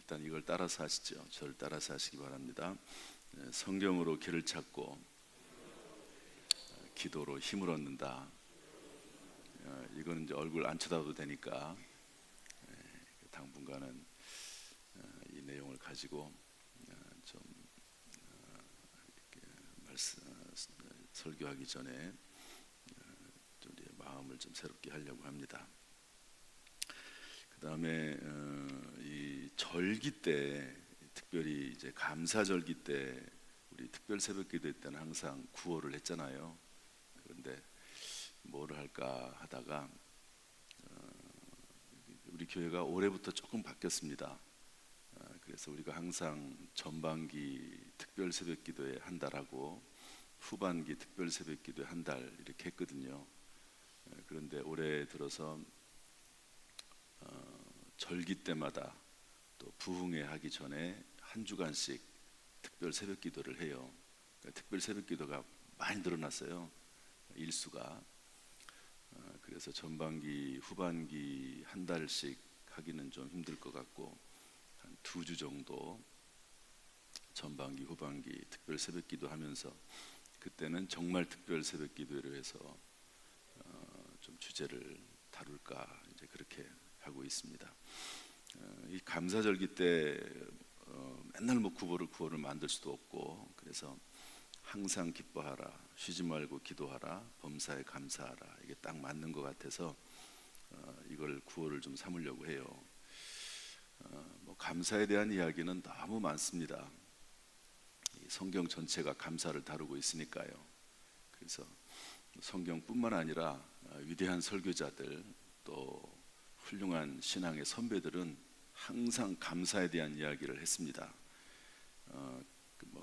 일단 이걸 따라서 하시죠. 저를 따라서 하시기 바랍니다. 성경으로 길을 찾고 기도로 힘을 얻는다. 이거는 이제 얼굴 안 쳐다봐도 되니까 당분간은 이 내용을 가지고 좀 설교하기 전에 좀 우리의 마음을 좀 새롭게 하려고 합니다. 그 다음에 이 절기 때, 특별히 이제 감사절기 때 우리 특별 새벽기도 때는 항상 구호를 했잖아요. 그런데 뭐를 할까 하다가 우리 교회가 올해부터 조금 바뀌었습니다. 그래서 우리가 항상 전반기 특별 새벽기도에 한 달하고 후반기 특별 새벽기도에 한 달 이렇게 했거든요. 그런데 올해 들어서 절기 때마다 또 부흥회 하기 전에 한 주간씩 특별 새벽기도를 해요. 그러니까 특별 새벽기도가 많이 늘어났어요. 일수가. 그래서 전반기, 후반기 한 달씩 하기는 좀 힘들 것 같고 한 2주 정도 전반기, 후반기 특별 새벽기도 하면서 그때는 정말 특별 새벽기도로 해서 좀 주제를 다룰까 이제 그렇게 하고 있습니다. 이 감사절기 때 맨날 뭐 구호를 만들 수도 없고 그래서 항상 기뻐하라, 쉬지 말고 기도하라, 범사에 감사하라, 이게 딱 맞는 것 같아서 이걸 구호를 좀 삼으려고 해요. 뭐 감사에 대한 이야기는 너무 많습니다. 성경 전체가 감사를 다루고 있으니까요. 그래서 성경뿐만 아니라 위대한 설교자들 또 훌륭한 신앙의 선배들은 항상 감사에 대한 이야기를 했습니다.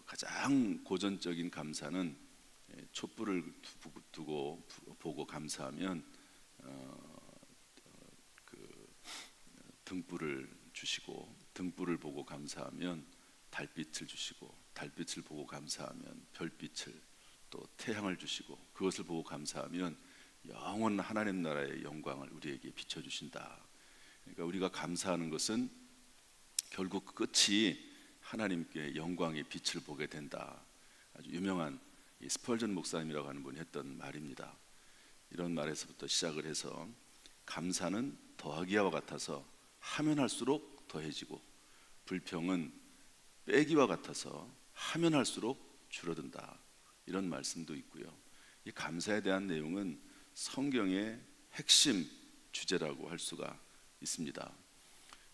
가장 고전적인 감사는 촛불을 두고 보고 감사하면 등불을 주시고, 등불을 보고 감사하면 달빛을 주시고, 달빛을 보고 감사하면 별빛을, 또 태양을 주시고, 그것을 보고 감사하면 영원 하나님 나라의 영광을 우리에게 비춰주신다. 그러니까 우리가 감사하는 것은 결국 끝이 하나님께 영광의 빛을 보게 된다. 아주 유명한 스펄전 목사님이라고 하는 분이 했던 말입니다. 이런 말에서부터 시작을 해서 감사는 더하기와 같아서 하면 할수록 더해지고, 불평은 빼기와 같아서 하면 할수록 줄어든다. 이런 말씀도 있고요. 이 감사에 대한 내용은 성경의 핵심 주제라고 할 수가 있습니다.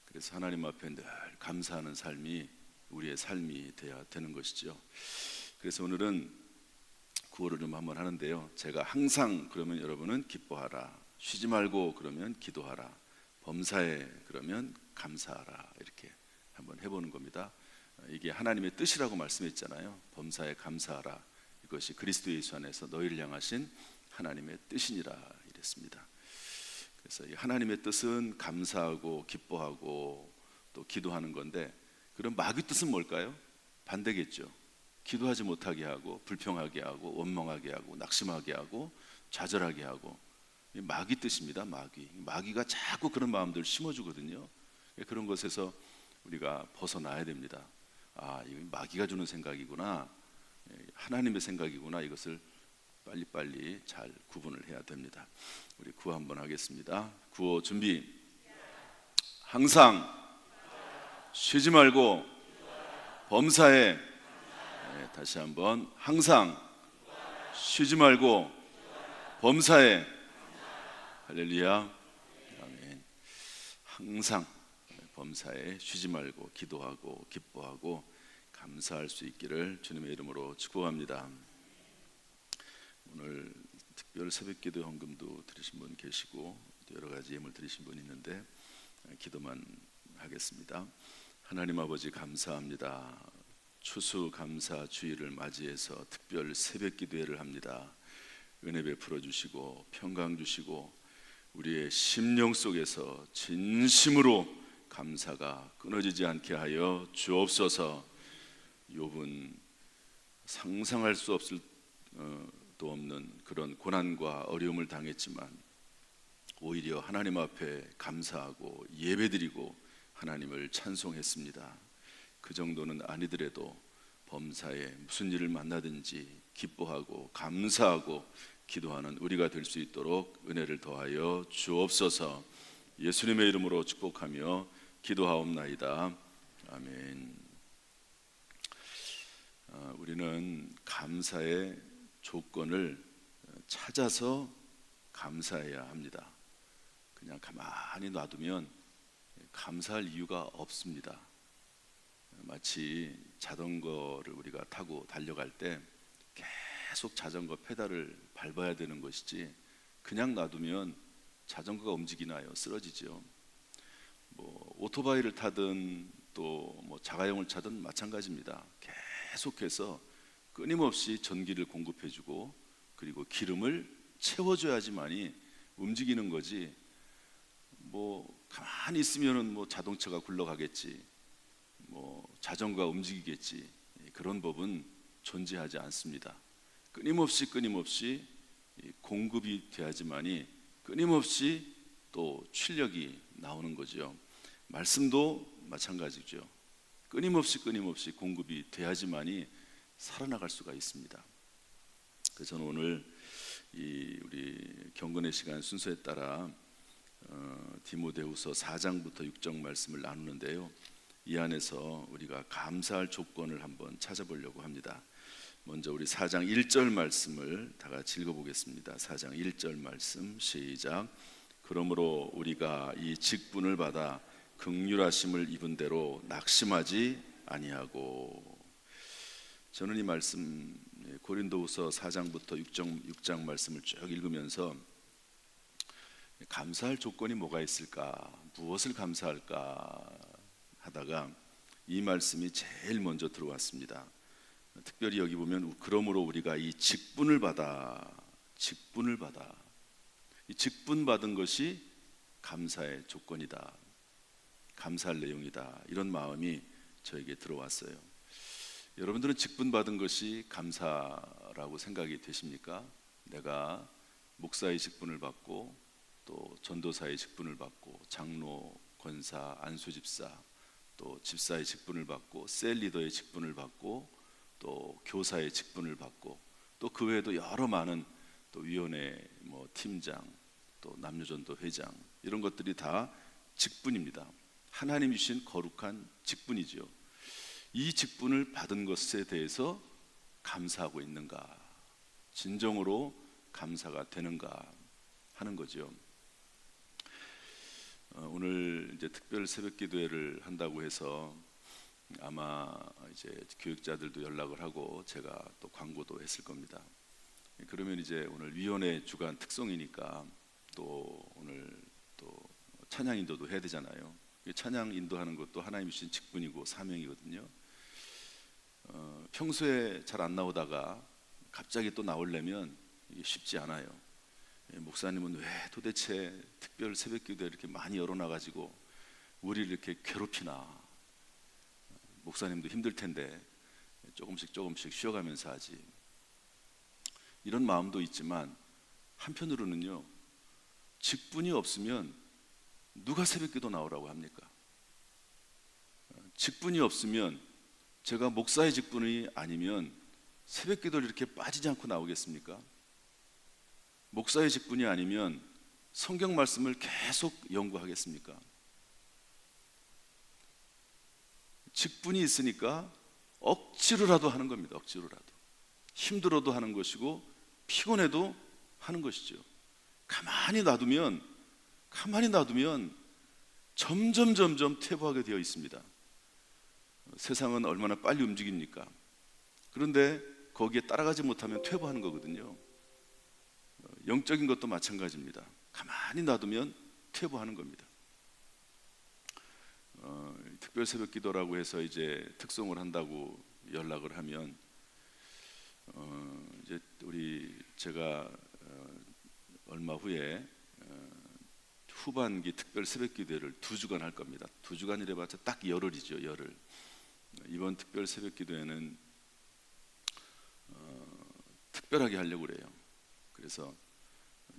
그래서 하나님 앞에 늘 감사하는 삶이 우리의 삶이 되어야 되는 것이죠. 그래서 오늘은 구호를 좀 한번 하는데요. 제가 항상 그러면 여러분은 기뻐하라, 쉬지 말고 그러면 기도하라, 범사에 그러면 감사하라, 이렇게 한번 해보는 겁니다. 이게 하나님의 뜻이라고 말씀했잖아요. 범사에 감사하라, 이것이 그리스도 예수 안에서 너희를 향하신 하나님의 뜻이니라 이랬습니다. 그래서 이 하나님의 뜻은 감사하고 기뻐하고 또 기도하는 건데, 그럼 마귀 뜻은 뭘까요? 반대겠죠. 기도하지 못하게 하고, 불평하게 하고, 원망하게 하고, 낙심하게 하고, 좌절하게 하고. 마귀 뜻입니다. 마귀가 자꾸 그런 마음들을 심어주거든요. 그런 것에서 우리가 벗어나야 됩니다. 아, 이거 마귀가 주는 생각이구나, 하나님의 생각이구나, 이것을 빨리빨리 잘 구분을 해야 됩니다. 우리 구호 한번 하겠습니다. 구호 준비. 항상 쉬지 말고 범사에, 다시 한번, 항상 쉬지 말고 범사에. 할렐루야. 아멘. 항상 범사에 쉬지 말고 기도하고 기뻐하고 감사할 수 있기를 주님의 이름으로 축복합니다. 오늘 특별 새벽기도 헌금도 드리신 분 계시고 여러 가지 예물 드리신 분 있는데 기도만 하겠습니다. 하나님 아버지, 감사합니다. 추수감사 주일을 맞이해서 특별 새벽기도회를 합니다. 은혜 베풀어 주시고 평강 주시고 우리의 심령 속에서 진심으로 감사가 끊어지지 않게 하여 주옵소서. 욥은 상상할 수 없을 도 없는 그런 고난과 어려움을 당했지만 오히려 하나님 앞에 감사하고 예배드리고 하나님을 찬송했습니다. 그 정도는 아니더라도 범사에 무슨 일을 만나든지 기뻐하고 감사하고 기도하는 우리가 될 수 있도록 은혜를 더하여 주옵소서. 예수님의 이름으로 축복하며 기도하옵나이다. 아멘. 우리는 감사의 조건을 찾아서 감사해야 합니다. 그냥 가만히 놔두면 감사할 이유가 없습니다. 마치 자전거를 우리가 타고 달려갈 때 계속 자전거 페달을 밟아야 되는 것이지, 그냥 놔두면 자전거가 움직이나요? 쓰러지죠. 오토바이를 타든 또 자가용을 타든 마찬가지입니다. 계속해서 끊임없이 전기를 공급해주고 그리고 기름을 채워줘야지만이 움직이는 거지. 가만히 있으면은 자동차가 굴러가겠지, 자전거가 움직이겠지, 그런 법은 존재하지 않습니다. 끊임없이 공급이 돼야지만이 끊임없이 또 출력이 나오는 거죠. 말씀도 마찬가지죠. 끊임없이 공급이 돼야지만이 살아나갈 수가 있습니다. 그래서 저는 오늘 우리 경건의 시간 순서에 따라 디모데후서 4장부터 6장 말씀을 나누는데요, 이 안에서 우리가 감사할 조건을 한번 찾아보려고 합니다. 먼저 우리 4장 1절 말씀을 다 같이 읽어보겠습니다. 4장 1절 말씀 시작. 그러므로 우리가 이 직분을 받아 긍휼하심을 입은 대로 낙심하지 아니하고. 저는 이 말씀 고린도후서 4장부터 6장 말씀을 쭉 읽으면서 감사할 조건이 뭐가 있을까, 무엇을 감사할까 하다가 이 말씀이 제일 먼저 들어왔습니다. 특별히 여기 보면 그러므로 우리가 이 직분을 받아, 이 직분 받은 것이 감사의 조건이다, 감사할 내용이다, 이런 마음이 저에게 들어왔어요. 여러분들은 직분 받은 것이 감사라고 생각이 되십니까? 내가 목사의 직분을 받고 또 전도사의 직분을 받고 장로, 권사, 안수집사, 또 집사의 직분을 받고 셀 리더의 직분을 받고 또 교사의 직분을 받고 또 그 외에도 여러 많은 또 위원회 팀장, 또 남녀전도 회장, 이런 것들이 다 직분입니다. 하나님 주신 거룩한 직분이죠. 이 직분을 받은 것에 대해서 감사하고 있는가, 진정으로 감사가 되는가 하는 거죠. 오늘 이제 특별 새벽 기도회를 한다고 해서 아마 이제 교육자들도 연락을 하고 제가 또 광고도 했을 겁니다. 그러면 이제 오늘 위원회 주간 특송이니까 또 오늘 또 찬양 인도도 해야 되잖아요. 찬양 인도하는 것도 하나님이 주신 직분이고 사명이거든요. 평소에 잘 안 나오다가 갑자기 또 나오려면 이게 쉽지 않아요. 목사님은 왜 도대체 특별 새벽 기도에 이렇게 많이 열어놔가지고 우리를 이렇게 괴롭히나, 목사님도 힘들 텐데 조금씩 쉬어가면서 하지, 이런 마음도 있지만 한편으로는요, 직분이 없으면 누가 새벽 기도 나오라고 합니까? 직분이 없으면, 제가 목사의 직분이 아니면 새벽 기도를 이렇게 빠지지 않고 나오겠습니까? 목사의 직분이 아니면 성경 말씀을 계속 연구하겠습니까? 직분이 있으니까 억지로라도 하는 겁니다. 억지로라도. 힘들어도 하는 것이고 피곤해도 하는 것이죠. 가만히 놔두면 점점 퇴보하게 되어 있습니다. 세상은 얼마나 빨리 움직입니까? 그런데 거기에 따라가지 못하면 퇴보하는 거거든요. 영적인 것도 마찬가지입니다. 가만히 놔두면 퇴보하는 겁니다. 특별 새벽 기도라고 해서 이제 특송을 한다고 연락을 하면 이제 제가 얼마 후에 후반기 특별 새벽 기도를 2주간 할 겁니다. 2주간이래 봤자 딱 열흘이죠. 열흘. 이번 특별 새벽 기도회는 특별하게 하려고 그래요. 그래서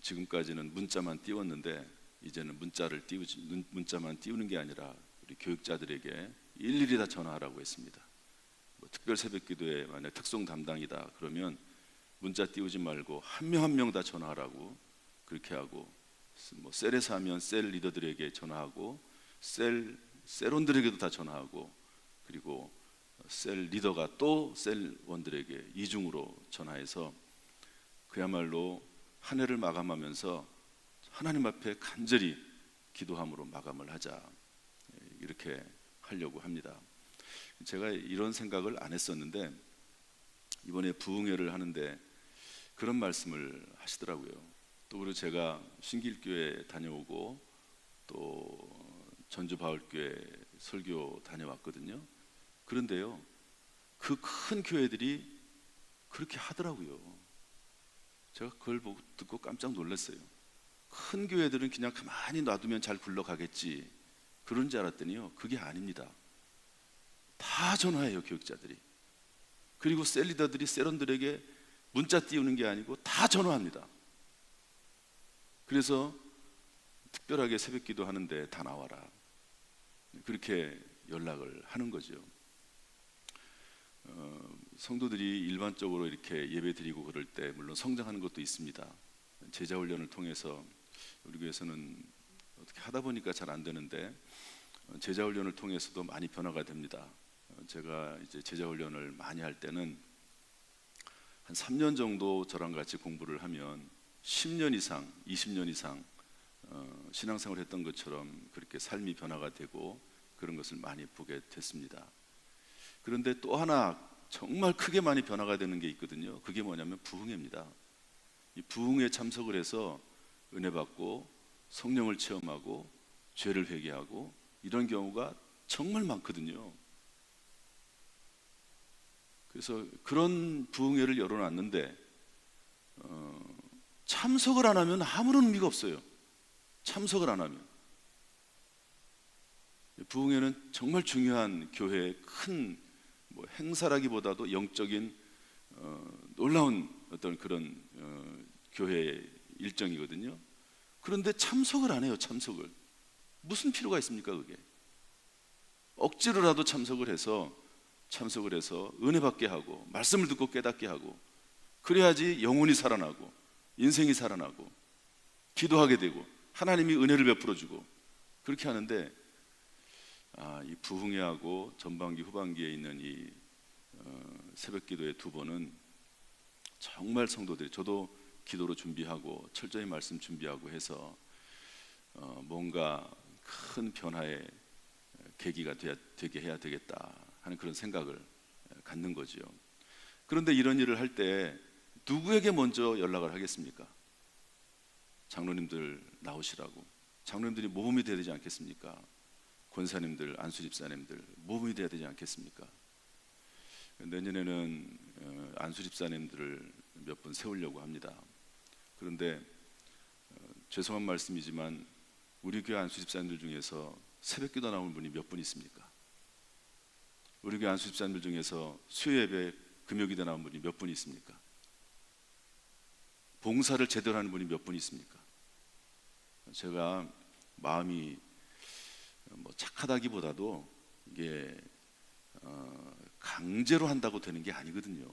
지금까지는 문자만 띄웠는데 이제는 문자만 띄우는 게 아니라 우리 교육자들에게 일일이 다 전화하라고 했습니다. 뭐 특별 새벽기도에 만약 특송 담당이다 그러면 문자 띄우지 말고 한 명 한 명 다 전화하라고 그렇게 하고, 뭐 셀에서 하면 셀 리더들에게 전화하고 셀원들에게도 다 전화하고, 그리고 셀 리더가 또 셀원들에게 이중으로 전화해서 그야말로 한 해를 마감하면서 하나님 앞에 간절히 기도함으로 마감을 하자, 이렇게 하려고 합니다. 제가 이런 생각을 안 했었는데 이번에 부흥회를 하는데 그런 말씀을 하시더라고요. 또 그리고 제가 신길교회 다녀오고 또 전주바울교회 설교 다녀왔거든요. 그런데요, 그 큰 교회들이 그렇게 하더라고요. 제가 그걸 보고 듣고 깜짝 놀랐어요. 큰 교회들은 그냥 가만히 놔두면 잘 굴러가겠지 그런 줄 알았더니요, 그게 아닙니다. 다 전화해요, 교육자들이. 그리고 셀 리더들이 셀원들에게 문자 띄우는 게 아니고 다 전화합니다. 그래서 특별하게 새벽기도 하는데 다 나와라, 그렇게 연락을 하는 거죠. 성도들이 일반적으로 이렇게 예배 드리고 그럴 때 물론 성장하는 것도 있습니다. 제자 훈련을 통해서 우리 교회에서는 어떻게 하다 보니까 잘 안 되는데 제자 훈련을 통해서도 많이 변화가 됩니다. 제가 이제 제자 훈련을 많이 할 때는 한 3년 정도 저랑 같이 공부를 하면 10년 이상, 20년 이상 신앙생활을 했던 것처럼 그렇게 삶이 변화가 되고 그런 것을 많이 보게 됐습니다. 그런데 또 하나 정말 크게 많이 변화가 되는 게 있거든요. 그게 뭐냐면 부흥회입니다. 이 부흥회에 참석을 해서 은혜 받고 성령을 체험하고 죄를 회개하고 이런 경우가 정말 많거든요. 그래서 그런 부흥회를 열어놨는데 참석을 안 하면 아무런 의미가 없어요. 참석을 안 하면. 부흥회는 정말 중요한 교회의 큰 뭐 행사라기보다도 영적인 놀라운 어떤 그런 교회의 일정이거든요. 그런데 참석을 안 해요. 참석을. 무슨 필요가 있습니까 그게? 억지로라도 참석을 해서 은혜 받게 하고 말씀을 듣고 깨닫게 하고, 그래야지 영혼이 살아나고 인생이 살아나고 기도하게 되고 하나님이 은혜를 베풀어 주고 그렇게 하는데, 이 부흥회하고 전반기 후반기에 있는 이 새벽기도의 두 번은 정말 성도들이, 저도 기도로 준비하고 철저히 말씀 준비하고 해서 뭔가 큰 변화의 계기가 되게 해야 되겠다 하는 그런 생각을 갖는 거지요. 그런데 이런 일을 할 때 누구에게 먼저 연락을 하겠습니까? 장로님들 나오시라고. 장로님들이 모범이 돼야 되지 않겠습니까? 권사님들, 안수집사님들 모범이 돼야 되지 않겠습니까? 내년에는 안수집사님들을 몇 분 세우려고 합니다. 그런데 죄송한 말씀이지만 우리 교회 안수집사님들 중에서 새벽기도 나오는 분이 몇 분 있습니까? 우리 교회 안수집사님들 중에서 수요예배 금요기도 나오는 분이 몇 분 있습니까? 봉사를 제대로 하는 분이 몇 분 있습니까? 제가 마음이 뭐 착하다기보다도 이게 강제로 한다고 되는 게 아니거든요.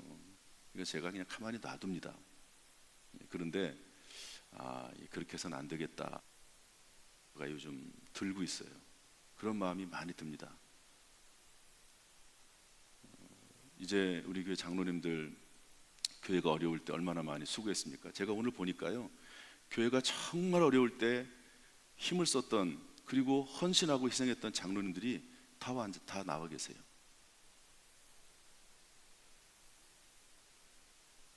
그러니까 제가 그냥 가만히 놔둡니다. 그런데 그렇게 해서는 안 되겠다 가 요즘 들고 있어요. 그런 마음이 많이 듭니다. 이제 우리 교회 장로님들 교회가 어려울 때 얼마나 많이 수고했습니까? 제가 오늘 보니까요, 교회가 정말 어려울 때 힘을 썼던, 그리고 헌신하고 희생했던 장로님들이 다 나와 계세요.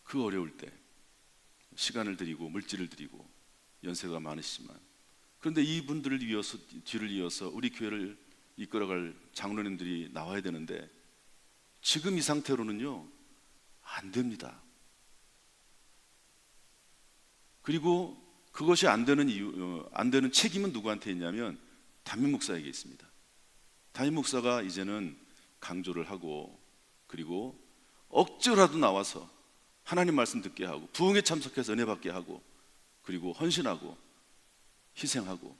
그 어려울 때 시간을 들이고 물질을 들이고 연세가 많으시지만, 그런데 이분들을 이어서 뒤를 이어서 우리 교회를 이끌어갈 장로님들이 나와야 되는데 지금 이 상태로는요 안 됩니다. 그리고 그것이 안 되는 책임은 누구한테 있냐면 담임 목사에게 있습니다. 담임 목사가 이제는 강조를 하고, 그리고 억지로라도 나와서 하나님 말씀 듣게 하고 부흥에 참석해서 은혜 받게 하고, 그리고 헌신하고 희생하고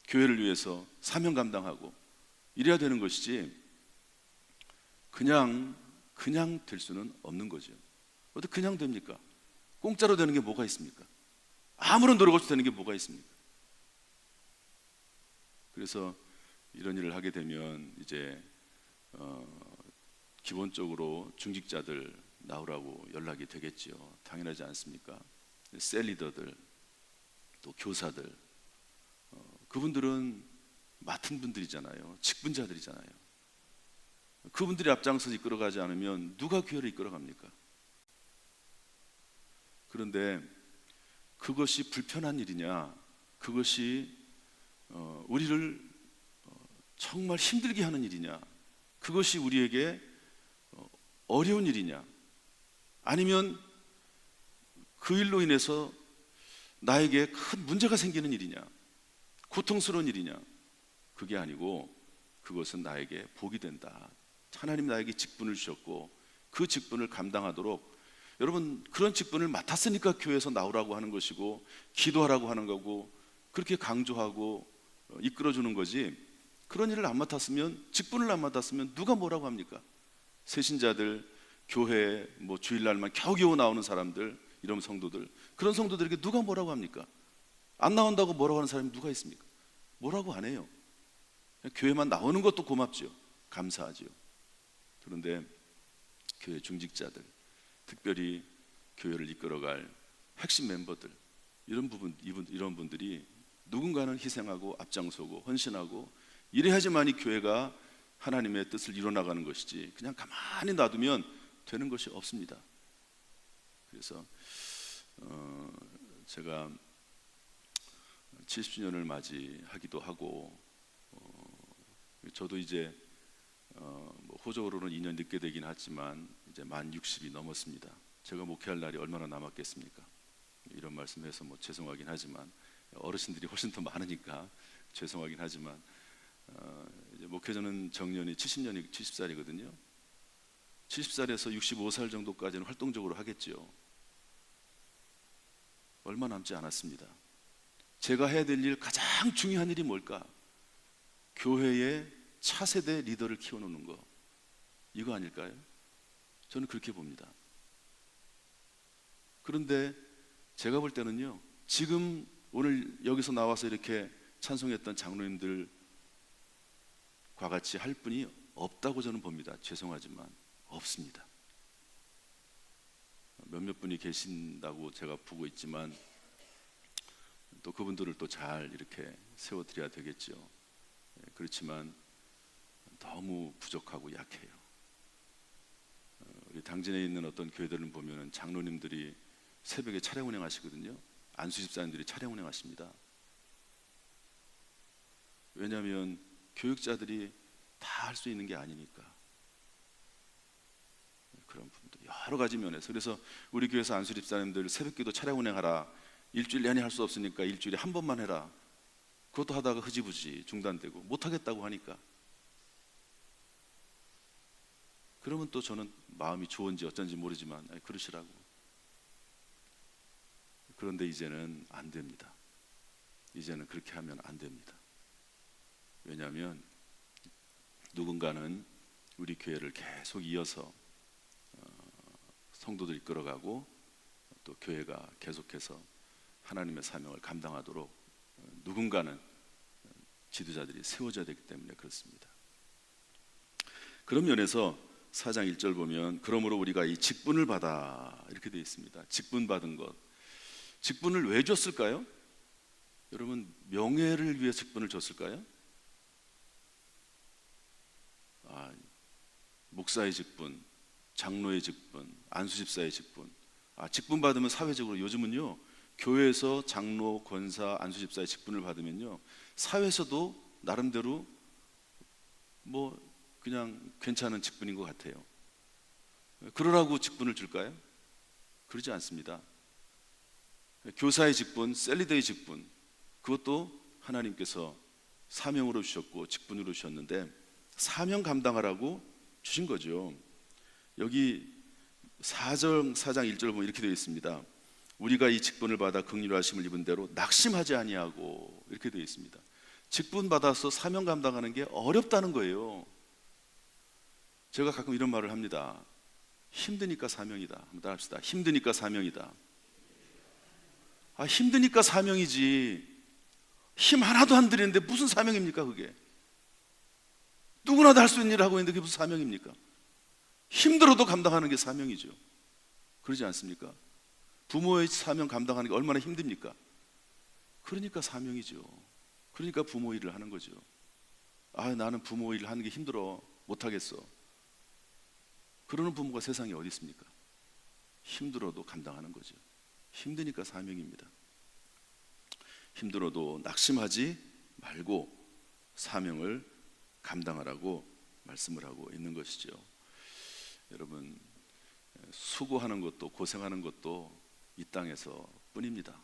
교회를 위해서 사명 감당하고 이래야 되는 것이지 그냥 될 수는 없는 거죠. 어떻게 그냥 됩니까? 공짜로 되는 게 뭐가 있습니까? 아무런 노력 없이 되는 게 뭐가 있습니까? 그래서 이런 일을 하게 되면 이제 기본적으로 중직자들 나오라고 연락이 되겠죠. 당연하지 않습니까? 셀 리더들, 또 교사들, 그분들은 맡은 분들이잖아요. 직분자들이잖아요. 그분들이 앞장서서 이끌어가지 않으면 누가 교회를 이끌어갑니까? 그런데 그것이 불편한 일이냐, 그것이 우리를 정말 힘들게 하는 일이냐, 그것이 우리에게 어려운 일이냐, 아니면 그 일로 인해서 나에게 큰 문제가 생기는 일이냐, 고통스러운 일이냐, 그게 아니고 그것은 나에게 복이 된다. 하나님 나에게 직분을 주셨고 그 직분을 감당하도록, 여러분 그런 직분을 맡았으니까 교회에서 나오라고 하는 것이고 기도하라고 하는 거고 그렇게 강조하고 이끌어주는 거지, 그런 일을 안 맡았으면, 직분을 안 맡았으면 누가 뭐라고 합니까? 새신자들, 교회에 뭐 주일날만 겨우겨우 나오는 사람들, 이런 성도들, 그런 성도들에게 누가 뭐라고 합니까? 안 나온다고 뭐라고 하는 사람이 누가 있습니까? 뭐라고 안 해요. 교회만 나오는 것도 고맙죠. 감사하죠. 그런데 교회 중직자들, 특별히 교회를 이끌어갈 핵심 멤버들, 이런 분들이 누군가는 희생하고 앞장서고 헌신하고 이래야지만이 교회가 하나님의 뜻을 이뤄나가는 것이지, 그냥 가만히 놔두면 되는 것이 없습니다. 그래서 제가 70주년을 맞이하기도 하고, 저도 이제 호적으로는 2년 늦게 되긴 하지만 이제 만 60이 넘었습니다. 제가 목회할 날이 얼마나 남았겠습니까? 이런 말씀해서 뭐 죄송하긴 하지만, 어르신들이 훨씬 더 많으니까 죄송하긴 하지만, 이제 목회자는 정년이 70살이거든요. 70살에서 65살 정도까지는 활동적으로 하겠죠. 얼마 남지 않았습니다. 제가 해야 될 일, 가장 중요한 일이 뭘까? 교회의 차세대 리더를 키워놓는 거, 이거 아닐까요? 저는 그렇게 봅니다. 그런데 제가 볼 때는요, 지금 오늘 여기서 나와서 이렇게 찬송했던 장로님들과 같이 할 분이 없다고 저는 봅니다. 죄송하지만 없습니다. 몇몇 분이 계신다고 제가 보고 있지만 또 그분들을 또 잘 이렇게 세워드려야 되겠죠. 그렇지만 너무 부족하고 약해요. 우리 당진에 있는 어떤 교회들은 보면은 장로님들이 새벽에 차량 운행하시거든요. 안수 집사님들이 차량 운행하십니다. 왜냐하면 교육자들이 다 할 수 있는 게 아니니까. 그런 분들 여러 가지 면에서, 그래서 우리 교회에서 안수 집사님들 새벽기도 차량 운행하라, 일주일 내내 할 수 없으니까 일주일에 한 번만 해라, 그것도 하다가 흐지부지 중단되고 못하겠다고 하니까, 그러면 또 저는 마음이 좋은지 어쩐지 모르지만 그러시라고. 그런데 이제는 안 됩니다. 이제는 그렇게 하면 안 됩니다. 왜냐하면 누군가는 우리 교회를 계속 이어서 성도들 이끌어가고 또 교회가 계속해서 하나님의 사명을 감당하도록 누군가는 지도자들이 세워져야 되기 때문에 그렇습니다. 그런 면에서 4장 1절 보면, 그러므로 우리가 이 직분을 받아, 이렇게 되어 있습니다. 직분 받은 것, 직분을 왜 줬을까요? 여러분, 명예를 위해 직분을 줬을까요? 목사의 직분, 장로의 직분, 안수집사의 직분. 직분 받으면 사회적으로, 요즘은요 교회에서 장로, 권사, 안수집사의 직분을 받으면요 사회에서도 나름대로 뭐 그냥 괜찮은 직분인 것 같아요. 그러라고 직분을 줄까요? 그러지 않습니다. 교사의 직분, 셀리더의 직분, 그것도 하나님께서 사명으로 주셨고 직분으로 주셨는데 사명 감당하라고 주신 거죠. 여기 4장 1절 보면 이렇게 되어 있습니다. 우리가 이 직분을 받아 긍휼하심을 입은 대로 낙심하지 아니하고, 이렇게 되어 있습니다. 직분 받아서 사명 감당하는 게 어렵다는 거예요. 제가 가끔 이런 말을 합니다. 힘드니까 사명이다. 한번 따라합시다. 힘드니까 사명이다. 힘드니까 사명이지. 힘 하나도 안 들이는데 무슨 사명입니까 그게? 누구나 다 할 수 있는 일을 하고 있는데 그게 무슨 사명입니까? 힘들어도 감당하는 게 사명이죠. 그러지 않습니까? 부모의 사명 감당하는 게 얼마나 힘듭니까? 그러니까 사명이죠. 그러니까 부모 일을 하는 거죠. 나는 부모 일을 하는 게 힘들어 못하겠어. 그러는 부모가 세상에 어디 있습니까? 힘들어도 감당하는 거죠. 힘드니까 사명입니다. 힘들어도 낙심하지 말고 사명을 감당하라고 말씀을 하고 있는 것이죠. 여러분, 수고하는 것도 고생하는 것도 이 땅에서 뿐입니다.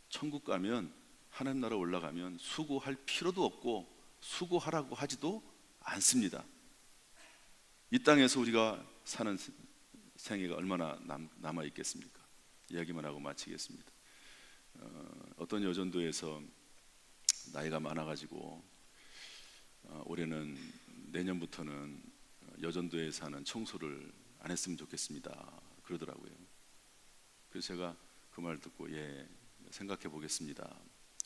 천국 가면, 하나님 나라 올라가면 수고할 필요도 없고 수고하라고 하지도 않습니다. 이 땅에서 우리가 사는 생애가 얼마나 남아 있겠습니까? 이야기만 하고 마치겠습니다. 어떤 여전도에서 나이가 많아가지고 올해는 내년부터는 여전도에 사는 청소를 안 했으면 좋겠습니다 그러더라고요. 그래서 제가 그 말 듣고 생각해 보겠습니다.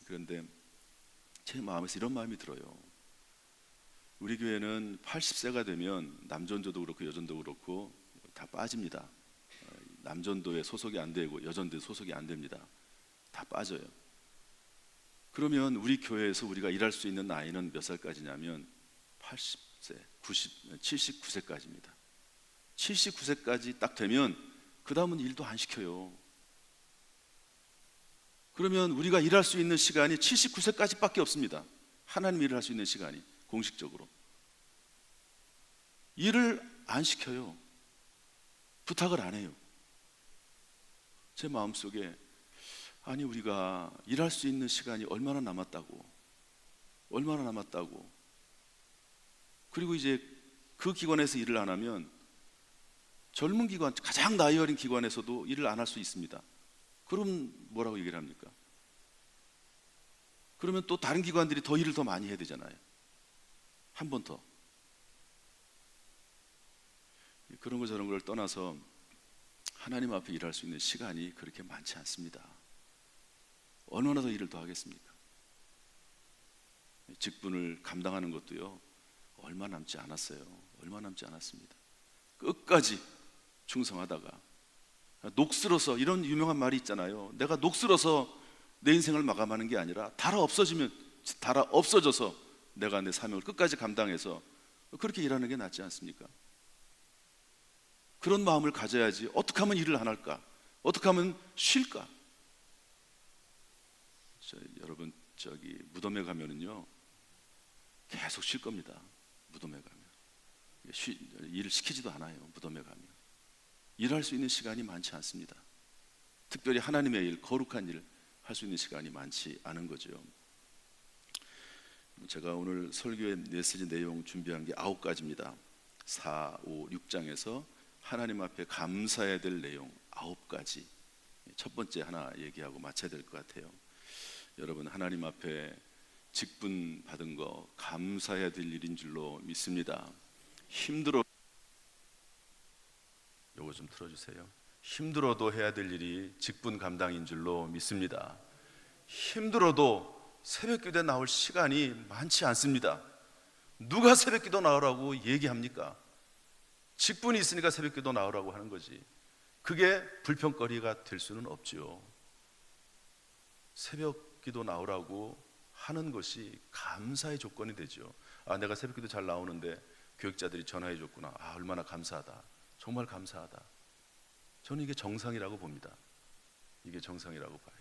그런데 제 마음에서 이런 마음이 들어요. 우리 교회는 80세가 되면 남전도도 그렇고 여전도 그렇고 다 빠집니다. 남전도에 소속이 안 되고 여전도에 소속이 안 됩니다. 다 빠져요. 그러면 우리 교회에서 우리가 일할 수 있는 나이는 몇 살까지냐면 80세, 79세까지입니다. 79세까지 딱 되면 그 다음은 일도 안 시켜요. 그러면 우리가 일할 수 있는 시간이 79세까지밖에 없습니다. 하나님 일을 할 수 있는 시간이 공식적으로. 일을 안 시켜요. 부탁을 안 해요. 제 마음속에 우리가 일할 수 있는 시간이 얼마나 남았다고 그리고 이제 그 기관에서 일을 안 하면 젊은 기관, 가장 나이 어린 기관에서도 일을 안 할 수 있습니다. 그럼 뭐라고 얘기를 합니까? 그러면 또 다른 기관들이 더 일을 더 많이 해야 되잖아요. 한 번 더. 그런 거 저런 걸 떠나서 하나님 앞에 일할 수 있는 시간이 그렇게 많지 않습니다. 얼마나 더 일을 더 하겠습니까? 직분을 감당하는 것도요, 얼마 남지 않았어요. 얼마 남지 않았습니다. 끝까지 충성하다가 녹슬어서, 이런 유명한 말이 있잖아요. 내가 녹슬어서 내 인생을 마감하는 게 아니라 달아 없어져서 내가 내 사명을 끝까지 감당해서 그렇게 일하는 게 낫지 않습니까? 그런 마음을 가져야지. 어떻게 하면 일을 안 할까? 어떻게 하면 쉴까? 여러분, 무덤에 가면은요 계속 쉴 겁니다. 무덤에 가면 일을 시키지도 않아요. 무덤에 가면 일할 수 있는 시간이 많지 않습니다. 특별히 하나님의 일, 거룩한 일 할 수 있는 시간이 많지 않은 거죠. 제가 오늘 설교의 메시지 내용 준비한 게 9가지입니다 4, 5, 6장에서 하나님 앞에 감사해야 될 내용 9가지. 첫 번째 하나 얘기하고 마쳐야 될 것 같아요. 여러분, 하나님 앞에 직분 받은 거 감사해야 될 일인 줄로 믿습니다. 요거 좀 틀어주세요. 힘들어도 해야 될 일이 직분 감당인 줄로 믿습니다. 힘들어도 새벽기도에 나올 시간이 많지 않습니다. 누가 새벽기도 나오라고 얘기합니까? 직분이 있으니까 새벽기도 나오라고 하는 거지. 그게 불평거리가 될 수는 없죠. 새벽기도 나오라고 하는 것이 감사의 조건이 되죠. 내가 새벽기도 잘 나오는데 교육자들이 전화해 줬구나. 얼마나 감사하다. 정말 감사하다. 저는 이게 정상이라고 봅니다. 이게 정상이라고 봐요.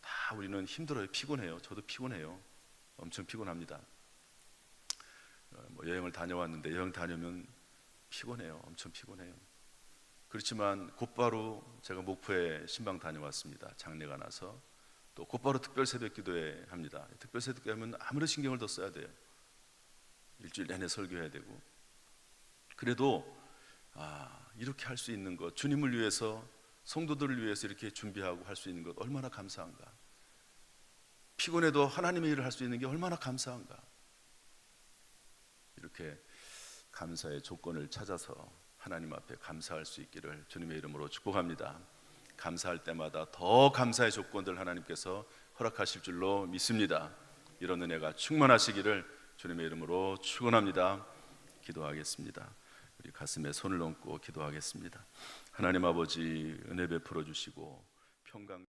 다 우리는 힘들어요. 피곤해요. 저도 피곤해요. 엄청 피곤합니다. 여행을 다녀왔는데 여행 다녀면 피곤해요. 엄청 피곤해요. 그렇지만 곧바로 제가 목포에 신방 다녀왔습니다. 장례가 나서 또 곧바로 특별 새벽기도회 합니다. 특별 새벽기도 하면 아무리 신경을 더 써야 돼요. 일주일 내내 설교해야 되고. 그래도 이렇게 할 수 있는 것, 주님을 위해서, 성도들을 위해서 이렇게 준비하고 할 수 있는 것 얼마나 감사한가. 피곤해도 하나님의 일을 할 수 있는 게 얼마나 감사한가. 이렇게 감사의 조건을 찾아서 하나님 앞에 감사할 수 있기를 주님의 이름으로 축복합니다. 감사할 때마다 더 감사의 조건들 하나님께서 허락하실 줄로 믿습니다. 이런 은혜가 충만하시기를 주님의 이름으로 축원합니다. 기도하겠습니다. 우리 가슴에 손을 얹고 기도하겠습니다. 하나님 아버지, 은혜 베풀어 주시고 평강